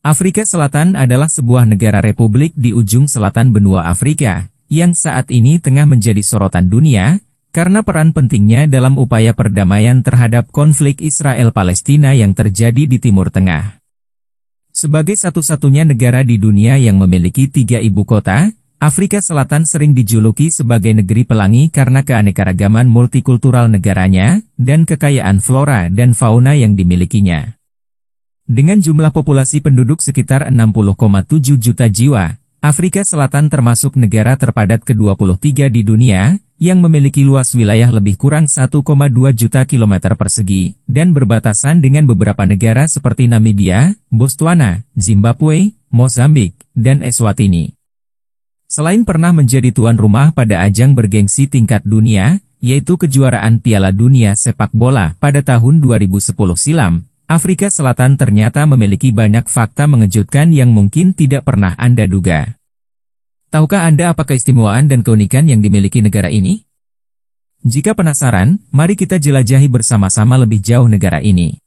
Afrika Selatan adalah sebuah negara republik di ujung selatan benua Afrika, yang saat ini tengah menjadi sorotan dunia, karena peran pentingnya dalam upaya perdamaian terhadap konflik Israel-Palestina yang terjadi di Timur Tengah. Sebagai satu-satunya negara di dunia yang memiliki 3 ibu kota, Afrika Selatan sering dijuluki sebagai negeri pelangi karena keanekaragaman multikultural negaranya, dan kekayaan flora dan fauna yang dimilikinya. Dengan jumlah populasi penduduk sekitar 60,7 juta jiwa, Afrika Selatan termasuk negara terpadat ke-23 di dunia, yang memiliki luas wilayah lebih kurang 1,2 juta kilometer persegi, dan berbatasan dengan beberapa negara seperti Namibia, Botswana, Zimbabwe, Mozambik, dan Eswatini. Selain pernah menjadi tuan rumah pada ajang bergengsi tingkat dunia, yaitu kejuaraan Piala Dunia Sepak Bola pada tahun 2010 silam, Afrika Selatan ternyata memiliki banyak fakta mengejutkan yang mungkin tidak pernah Anda duga. Tahukah Anda apa keistimewaan dan keunikan yang dimiliki negara ini? Jika penasaran, mari kita jelajahi bersama-sama lebih jauh negara ini.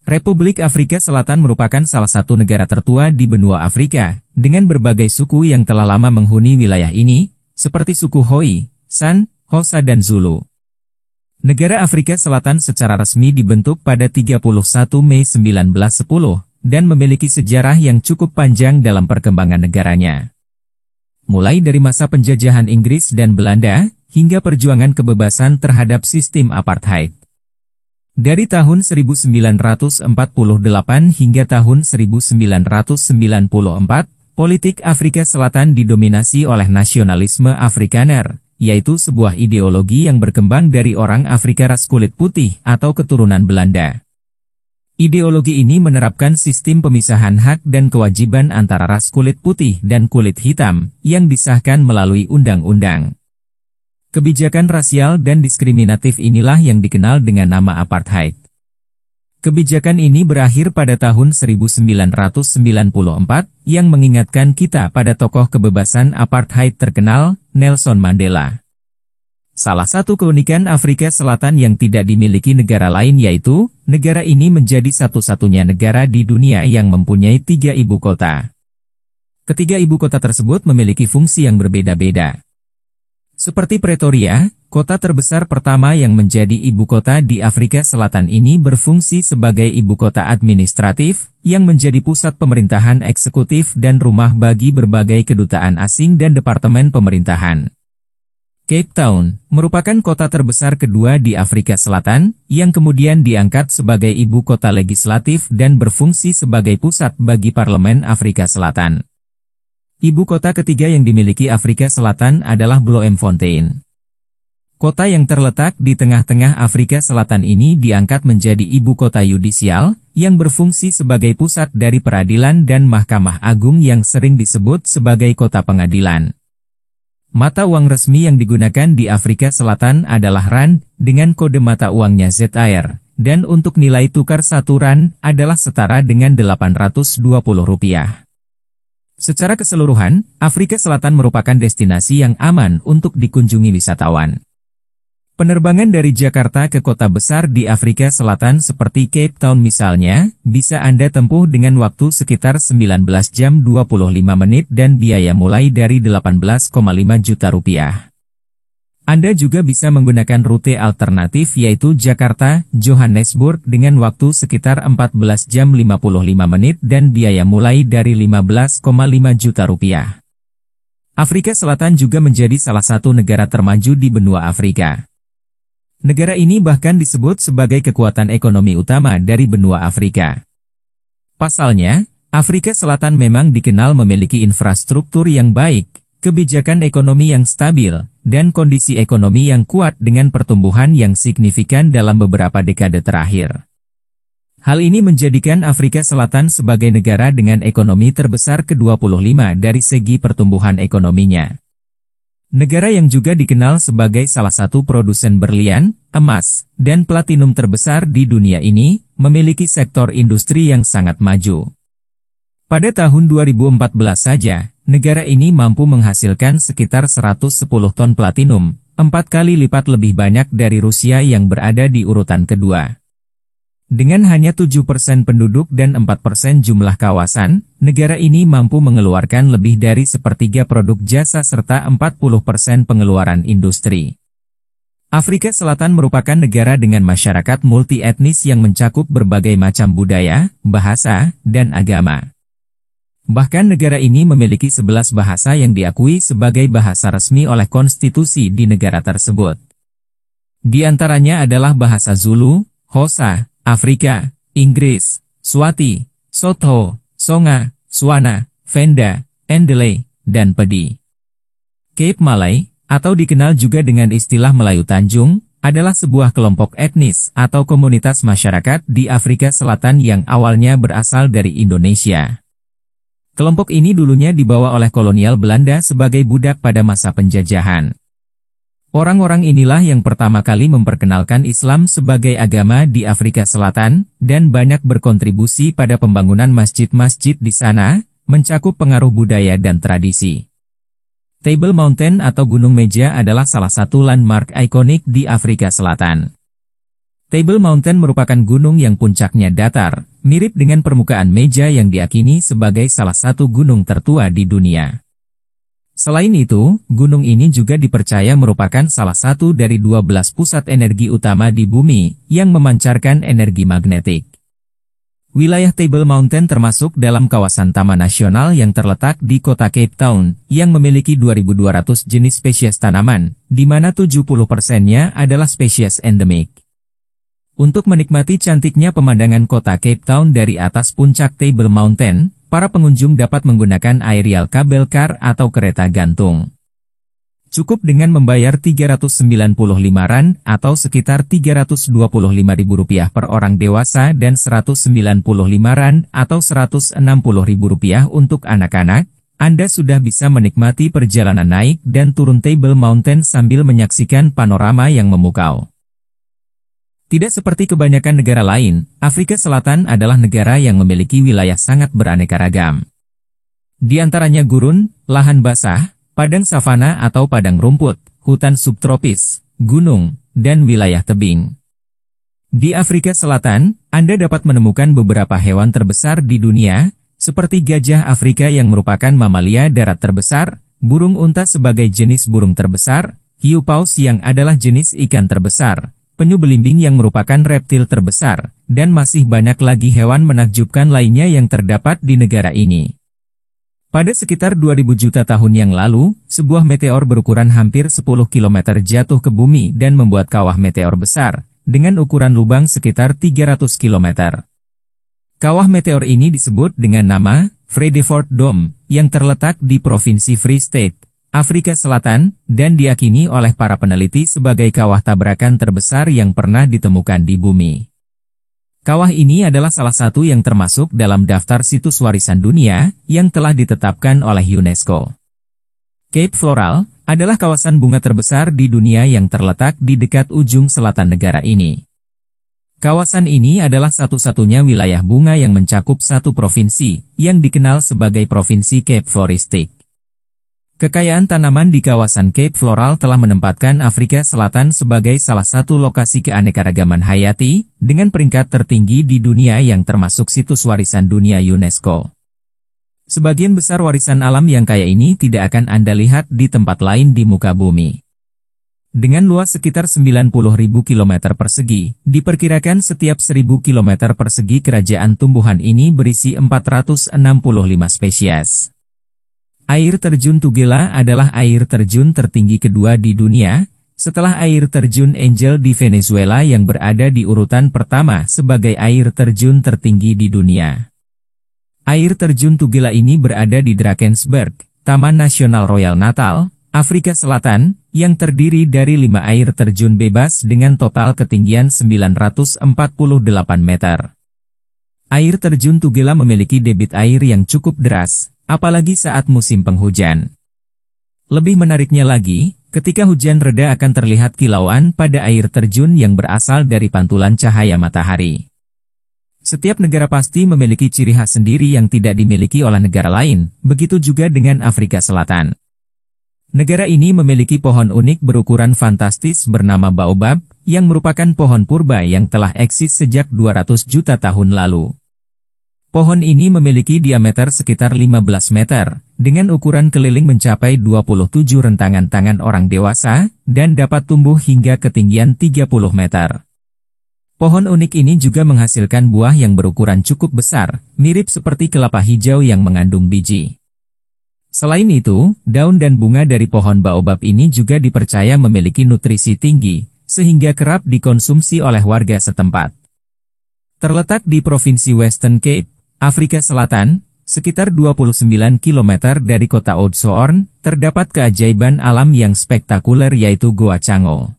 Republik Afrika Selatan merupakan salah satu negara tertua di benua Afrika, dengan berbagai suku yang telah lama menghuni wilayah ini, seperti suku Hoi, San, Hosa dan Zulu. Negara Afrika Selatan secara resmi dibentuk pada 31 Mei 1910, dan memiliki sejarah yang cukup panjang dalam perkembangan negaranya. Mulai dari masa penjajahan Inggris dan Belanda, hingga perjuangan kebebasan terhadap sistem apartheid. Dari tahun 1948 hingga tahun 1994, politik Afrika Selatan didominasi oleh nasionalisme Afrikaner, yaitu sebuah ideologi yang berkembang dari orang Afrika ras kulit putih atau keturunan Belanda. Ideologi ini menerapkan sistem pemisahan hak dan kewajiban antara ras kulit putih dan kulit hitam, yang disahkan melalui undang-undang. Kebijakan rasial dan diskriminatif inilah yang dikenal dengan nama apartheid. Kebijakan ini berakhir pada tahun 1994, yang mengingatkan kita pada tokoh kebebasan apartheid terkenal, Nelson Mandela. Salah satu keunikan Afrika Selatan yang tidak dimiliki negara lain yaitu, negara ini menjadi satu-satunya negara di dunia yang mempunyai 3 ibu kota. Ketiga ibu kota tersebut memiliki fungsi yang berbeda-beda. Seperti Pretoria, kota terbesar pertama yang menjadi ibu kota di Afrika Selatan ini berfungsi sebagai ibu kota administratif, yang menjadi pusat pemerintahan eksekutif dan rumah bagi berbagai kedutaan asing dan departemen pemerintahan. Cape Town merupakan kota terbesar kedua di Afrika Selatan, yang kemudian diangkat sebagai ibu kota legislatif dan berfungsi sebagai pusat bagi Parlemen Afrika Selatan. Ibu kota ketiga yang dimiliki Afrika Selatan adalah Bloemfontein. Kota yang terletak di tengah-tengah Afrika Selatan ini diangkat menjadi ibu kota yudisial, yang berfungsi sebagai pusat dari peradilan dan Mahkamah Agung yang sering disebut sebagai kota pengadilan. Mata uang resmi yang digunakan di Afrika Selatan adalah rand, dengan kode mata uangnya ZAR, dan untuk nilai tukar 1 rand adalah setara dengan Rp820. Secara keseluruhan, Afrika Selatan merupakan destinasi yang aman untuk dikunjungi wisatawan. Penerbangan dari Jakarta ke kota besar di Afrika Selatan seperti Cape Town misalnya, bisa Anda tempuh dengan waktu sekitar 19 jam 25 menit dan biaya mulai dari Rp18,5 juta. Anda juga bisa menggunakan rute alternatif yaitu Jakarta-Johannesburg dengan waktu sekitar 14 jam 55 menit dan biaya mulai dari Rp15,5 juta. Afrika Selatan juga menjadi salah satu negara termaju di benua Afrika. Negara ini bahkan disebut sebagai kekuatan ekonomi utama dari benua Afrika. Pasalnya, Afrika Selatan memang dikenal memiliki infrastruktur yang baik, kebijakan ekonomi yang stabil, dan kondisi ekonomi yang kuat dengan pertumbuhan yang signifikan dalam beberapa dekade terakhir. Hal ini menjadikan Afrika Selatan sebagai negara dengan ekonomi terbesar ke-25 dari segi pertumbuhan ekonominya. Negara yang juga dikenal sebagai salah satu produsen berlian, emas, dan platinum terbesar di dunia ini, memiliki sektor industri yang sangat maju. Pada tahun 2014 saja, negara ini mampu menghasilkan sekitar 110 ton platinum, 4 kali lipat lebih banyak dari Rusia yang berada di urutan kedua. Dengan hanya 7% penduduk dan 4% jumlah kawasan, negara ini mampu mengeluarkan lebih dari sepertiga produk jasa serta 40% pengeluaran industri. Afrika Selatan merupakan negara dengan masyarakat multi-etnis yang mencakup berbagai macam budaya, bahasa, dan agama. Bahkan negara ini memiliki 11 bahasa yang diakui sebagai bahasa resmi oleh konstitusi di negara tersebut. Di antaranya adalah bahasa Zulu, Xhosa, Afrika, Inggris, Swati, Sotho, Songa, Swana, Venda, Endele, dan Pedi. Cape Malay, atau dikenal juga dengan istilah Melayu Tanjung, adalah sebuah kelompok etnis atau komunitas masyarakat di Afrika Selatan yang awalnya berasal dari Indonesia. Kelompok ini dulunya dibawa oleh kolonial Belanda sebagai budak pada masa penjajahan. Orang-orang inilah yang pertama kali memperkenalkan Islam sebagai agama di Afrika Selatan, dan banyak berkontribusi pada pembangunan masjid-masjid di sana, mencakup pengaruh budaya dan tradisi. Table Mountain atau Gunung Meja adalah salah satu landmark ikonik di Afrika Selatan. Table Mountain merupakan gunung yang puncaknya datar, mirip dengan permukaan meja yang diakini sebagai salah satu gunung tertua di dunia. Selain itu, gunung ini juga dipercaya merupakan salah satu dari 12 pusat energi utama di bumi, yang memancarkan energi magnetik. Wilayah Table Mountain termasuk dalam kawasan Taman Nasional yang terletak di kota Cape Town, yang memiliki 2.200 jenis spesies tanaman, di mana 70%-nya adalah spesies endemik. Untuk menikmati cantiknya pemandangan kota Cape Town dari atas puncak Table Mountain, para pengunjung dapat menggunakan aerial kabel car atau kereta gantung. Cukup dengan membayar Rp395 atau sekitar Rp325.000 per orang dewasa dan Rp195 atau Rp160.000 untuk anak-anak, Anda sudah bisa menikmati perjalanan naik dan turun Table Mountain sambil menyaksikan panorama yang memukau. Tidak seperti kebanyakan negara lain, Afrika Selatan adalah negara yang memiliki wilayah sangat beraneka ragam. Di antaranya gurun, lahan basah, padang savana atau padang rumput, hutan subtropis, gunung, dan wilayah tebing. Di Afrika Selatan, Anda dapat menemukan beberapa hewan terbesar di dunia, seperti gajah Afrika yang merupakan mamalia darat terbesar, burung unta sebagai jenis burung terbesar, hiu paus yang adalah jenis ikan terbesar, penyu belimbing yang merupakan reptil terbesar, dan masih banyak lagi hewan menakjubkan lainnya yang terdapat di negara ini. Pada sekitar 2000 juta tahun yang lalu, sebuah meteor berukuran hampir 10 km jatuh ke bumi dan membuat kawah meteor besar, dengan ukuran lubang sekitar 300 km. Kawah meteor ini disebut dengan nama Vredefort Dome, yang terletak di Provinsi Free State, Afrika Selatan, dan diyakini oleh para peneliti sebagai kawah tabrakan terbesar yang pernah ditemukan di bumi. Kawah ini adalah salah satu yang termasuk dalam daftar situs warisan dunia yang telah ditetapkan oleh UNESCO. Cape Floral adalah kawasan bunga terbesar di dunia yang terletak di dekat ujung selatan negara ini. Kawasan ini adalah satu-satunya wilayah bunga yang mencakup satu provinsi, yang dikenal sebagai Provinsi Cape Floristic. Kekayaan tanaman di kawasan Cape Floral telah menempatkan Afrika Selatan sebagai salah satu lokasi keanekaragaman hayati, dengan peringkat tertinggi di dunia yang termasuk situs warisan dunia UNESCO. Sebagian besar warisan alam yang kaya ini tidak akan Anda lihat di tempat lain di muka bumi. Dengan luas sekitar 90.000 km persegi, diperkirakan setiap 1.000 km persegi kerajaan tumbuhan ini berisi 465 spesies. Air terjun Tugela adalah air terjun tertinggi kedua di dunia, setelah air terjun Angel di Venezuela yang berada di urutan pertama sebagai air terjun tertinggi di dunia. Air terjun Tugela ini berada di Drakensberg, Taman Nasional Royal Natal, Afrika Selatan, yang terdiri dari 5 air terjun bebas dengan total ketinggian 948 meter. Air terjun Tugela memiliki debit air yang cukup deras, apalagi saat musim penghujan. Lebih menariknya lagi, ketika hujan reda akan terlihat kilauan pada air terjun yang berasal dari pantulan cahaya matahari. Setiap negara pasti memiliki ciri khas sendiri yang tidak dimiliki oleh negara lain, begitu juga dengan Afrika Selatan. Negara ini memiliki pohon unik berukuran fantastis bernama baobab, yang merupakan pohon purba yang telah eksis sejak 200 juta tahun lalu. Pohon ini memiliki diameter sekitar 15 meter, dengan ukuran keliling mencapai 27 rentangan tangan orang dewasa, dan dapat tumbuh hingga ketinggian 30 meter. Pohon unik ini juga menghasilkan buah yang berukuran cukup besar, mirip seperti kelapa hijau yang mengandung biji. Selain itu, daun dan bunga dari pohon baobab ini juga dipercaya memiliki nutrisi tinggi, sehingga kerap dikonsumsi oleh warga setempat. Terletak di Provinsi Western Cape, Afrika Selatan, sekitar 29 km dari kota Oudtshoorn, terdapat keajaiban alam yang spektakuler yaitu Goa Cango.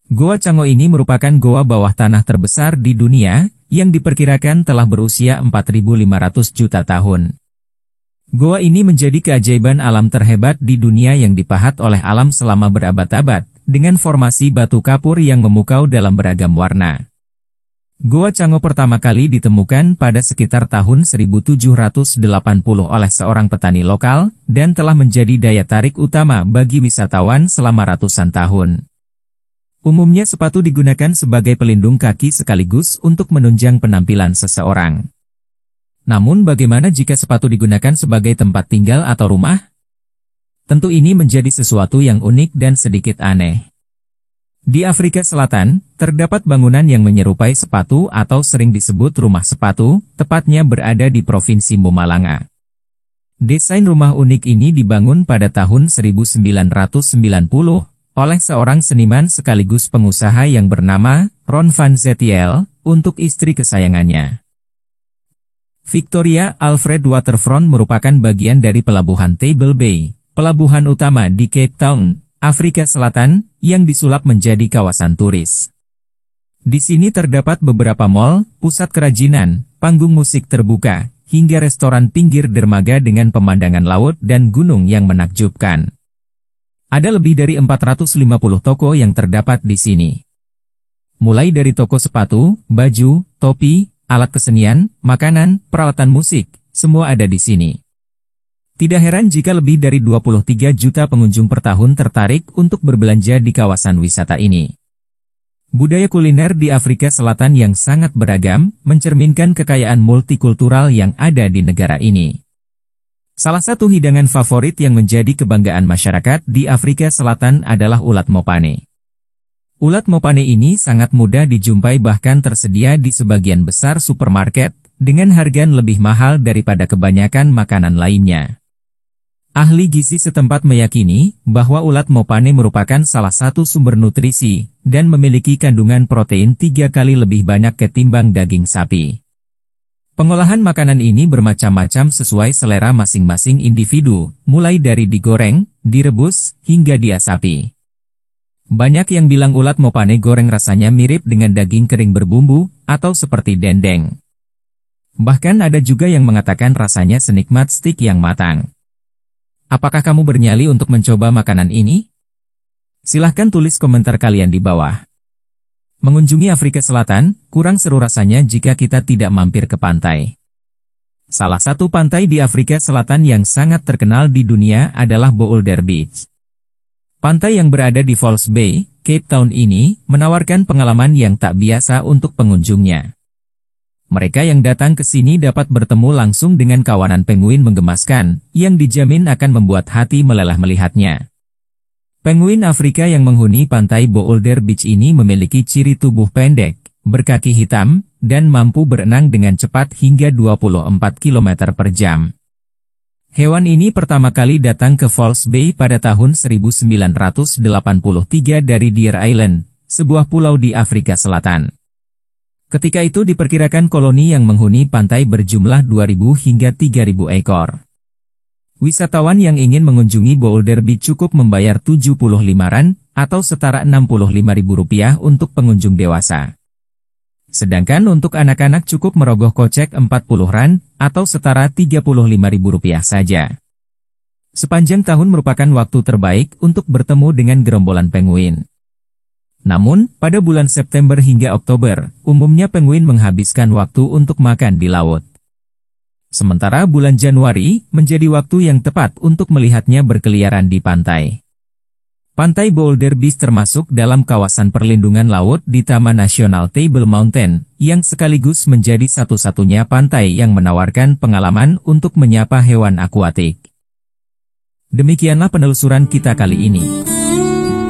Goa Cango ini merupakan goa bawah tanah terbesar di dunia, yang diperkirakan telah berusia 4.500 juta tahun. Goa ini menjadi keajaiban alam terhebat di dunia yang dipahat oleh alam selama berabad-abad, dengan formasi batu kapur yang memukau dalam beragam warna. Goa Cango pertama kali ditemukan pada sekitar tahun 1780 oleh seorang petani lokal, dan telah menjadi daya tarik utama bagi wisatawan selama ratusan tahun. Umumnya sepatu digunakan sebagai pelindung kaki sekaligus untuk menunjang penampilan seseorang. Namun bagaimana jika sepatu digunakan sebagai tempat tinggal atau rumah? Tentu ini menjadi sesuatu yang unik dan sedikit aneh. Di Afrika Selatan, terdapat bangunan yang menyerupai sepatu atau sering disebut rumah sepatu, tepatnya berada di Provinsi Mpumalanga. Desain rumah unik ini dibangun pada tahun 1990, oleh seorang seniman sekaligus pengusaha yang bernama Ron van Zetiel, untuk istri kesayangannya. Victoria Alfred Waterfront merupakan bagian dari pelabuhan Table Bay, pelabuhan utama di Cape Town, Afrika Selatan, yang disulap menjadi kawasan turis. Di sini terdapat beberapa mal, pusat kerajinan, panggung musik terbuka, hingga restoran pinggir dermaga dengan pemandangan laut dan gunung yang menakjubkan. Ada lebih dari 450 toko yang terdapat di sini. Mulai dari toko sepatu, baju, topi, alat kesenian, makanan, peralatan musik, semua ada di sini. Tidak heran jika lebih dari 23 juta pengunjung per tahun tertarik untuk berbelanja di kawasan wisata ini. Budaya kuliner di Afrika Selatan yang sangat beragam, mencerminkan kekayaan multikultural yang ada di negara ini. Salah satu hidangan favorit yang menjadi kebanggaan masyarakat di Afrika Selatan adalah ulat mopane. Ulat mopane ini sangat mudah dijumpai bahkan tersedia di sebagian besar supermarket, dengan harga lebih mahal daripada kebanyakan makanan lainnya. Ahli gizi setempat meyakini bahwa ulat mopane merupakan salah satu sumber nutrisi, dan memiliki kandungan protein 3 kali lebih banyak ketimbang daging sapi. Pengolahan makanan ini bermacam-macam sesuai selera masing-masing individu, mulai dari digoreng, direbus, hingga diasapi. Banyak yang bilang ulat mopane goreng rasanya mirip dengan daging kering berbumbu, atau seperti dendeng. Bahkan ada juga yang mengatakan rasanya senikmat stik yang matang. Apakah kamu bernyali untuk mencoba makanan ini? Silahkan tulis komentar kalian di bawah. Mengunjungi Afrika Selatan, kurang seru rasanya jika kita tidak mampir ke pantai. Salah satu pantai di Afrika Selatan yang sangat terkenal di dunia adalah Boulder Beach. Pantai yang berada di False Bay, Cape Town ini, menawarkan pengalaman yang tak biasa untuk pengunjungnya. Mereka yang datang ke sini dapat bertemu langsung dengan kawanan penguin menggemaskan, yang dijamin akan membuat hati meleleh melihatnya. Penguin Afrika yang menghuni pantai Boulder Beach ini memiliki ciri tubuh pendek, berkaki hitam, dan mampu berenang dengan cepat hingga 24 km per jam. Hewan ini pertama kali datang ke False Bay pada tahun 1983 dari Deer Island, sebuah pulau di Afrika Selatan. Ketika itu diperkirakan koloni yang menghuni pantai berjumlah 2.000 hingga 3.000 ekor. Wisatawan yang ingin mengunjungi Boulder Beach cukup membayar 75 rand, atau setara Rp65.000 untuk pengunjung dewasa. Sedangkan untuk anak-anak cukup merogoh kocek 40 rand, atau setara Rp35.000 saja. Sepanjang tahun merupakan waktu terbaik untuk bertemu dengan gerombolan penguin. Namun, pada bulan September hingga Oktober, umumnya penguin menghabiskan waktu untuk makan di laut. Sementara bulan Januari menjadi waktu yang tepat untuk melihatnya berkeliaran di pantai. Pantai Boulder Beach termasuk dalam kawasan perlindungan laut di Taman Nasional Table Mountain, yang sekaligus menjadi satu-satunya pantai yang menawarkan pengalaman untuk menyapa hewan akuatik. Demikianlah penelusuran kita kali ini.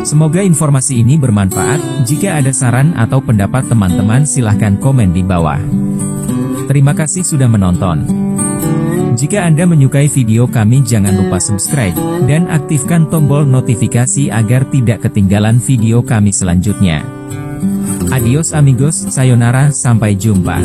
Semoga informasi ini bermanfaat. Jika ada saran atau pendapat teman-teman silahkan komen di bawah. Terima kasih sudah menonton. Jika Anda menyukai video kami jangan lupa subscribe, dan aktifkan tombol notifikasi agar tidak ketinggalan video kami selanjutnya. Adios amigos, sayonara, sampai jumpa.